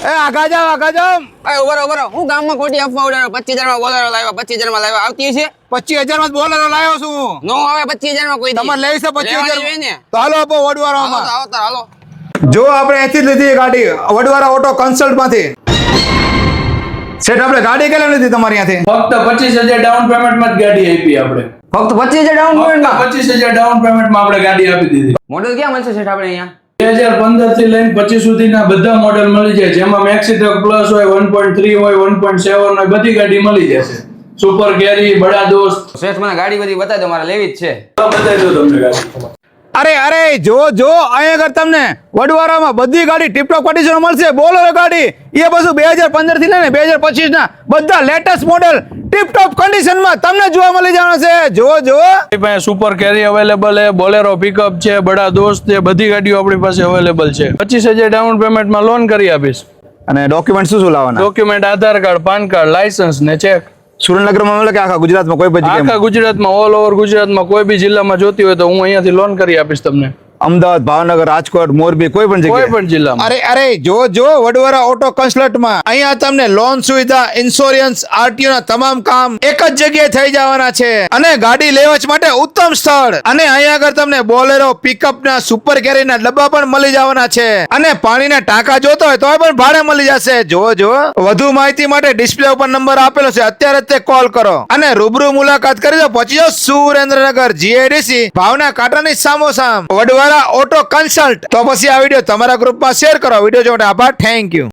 એ આગા જાઓ ઉભરો હું ગામમાં ખોટી અફવા ઉડાડો 25,000 માં બોલેરો લાવ્યો 25,000 માં લાવ્યો આવતી છે 25,000 માં બોલેરો લાવ્યો છું નો આવે 25,000 માં કોઈ તમારે લેવી છે 25,000 ને તો હાલો આપો વડવારામાં હાલો જો આપણે અહીંથી જ લીધી ગાડી વડવારા ઓટો કન્સલ્ટ માંથી સેટ આપણે ગાડી કેટલી લીધી તમારી અહીંયાથી ફક્ત 25,000 ડાઉન પેમેન્ટ માં જ ગાડી આપી આપણે ફક્ત 25,000 ડાઉન પેમેન્ટમાં 25,000 ડાઉન પેમેન્ટ માં આપણે ગાડી આપી દીધી મોડલ ક્યાં મળશે સેટ આપણે અહીંયા 2015 થી લઈને 25 સુધીના બધા મોડેલ મળી જાય જેમાં મેક્સી ટ્રક પ્લસ હોય 1.3 હોય 1.7 હોય બધી ગાડી મળી જશે સુપર કેરી બડા દોસ્ત શેઠ મને ગાડી બધી બતાવી દો મારે લેવી જ છે બતાવી દો તમને ગાડી અરે જો અહીંયા આગળ તમને વડવારામાં બધી ગાડી ટીપટોપ કન્ડિશન મળશે બોલેરો ગાડી એ બધું 2015 થી લઈને 2025 ના બધા લેટેસ્ટ મોડેલ ટીપટોપ કન્ડિશન માં તમને જોવા મળી જવાનો છે જો પાસે સુપર કેરી અવેલેબલ છે બોલેરો પિકઅપ છે બડા દોસ્ત છે બધી ગાડીઓ આપણી પાસે અવેલેબલ છે 25,000 ડાઉન પેમેન્ટ માં લોન કરી આપીશ અને ડોક્યુમેન્ટ શું લાવવાના ડોક્યુમેન્ટ આધાર કાર્ડ પાન કાર્ડ લાયસન્સ ને ચેક સુરેન્દ્રનગરમાં મળે કે આખા ગુજરાતમાં કોઈ પણ જગ્યાએ આખા ગુજરાતમાં ઓલ ઓવર ગુજરાતમાં કોઈ બી જિલ્લામાં જોતી હોય તો હું અહીંયાથી લોન કરી આપીશ તમને અમદાવાદ ભાવનગર રાજકોટ મોરબી કોઈ પણ જગ્યાએ કોઈ પણ જિલ્લામાં અરે જો વડવારા ઓટો કન્સલ્ટમાં અહીંયા તમને લોન સુવિધા ઇન્સ્યોરન્સ આરટીઓ ના તમામ કામ એક જ જગ્યાએ થઈ જવાના છે અને ગાડી લેવા માટે ઉત્તમ સ્થળ અને અહીંયા આગળ તમને બોલેરો પિકઅપ ના સુપર કેરી ના ડબ્બા પણ મળી જવાના છે અને પાણીના ટાંકા જોતો હોય તો પણ ભાડે મળી જશે જો વધુ માહિતી માટે ડિસ્પ્લે ઉપર નંબર આપેલો છે અત્યારે જ તે કોલ કરો અને રૂબરૂ મુલાકાત કરી દો પહોંચી જાઓ સુરેન્દ્રનગર જીઆઈડીસી ભાવના કાંટાની સામોસામ વડવારા ઓટો કન્સલ્ટ તો પછી આ વિડીયો તમારા ગ્રુપમાં શેર કરો વિડીયો જોવા માટે આભાર થેન્ક યુ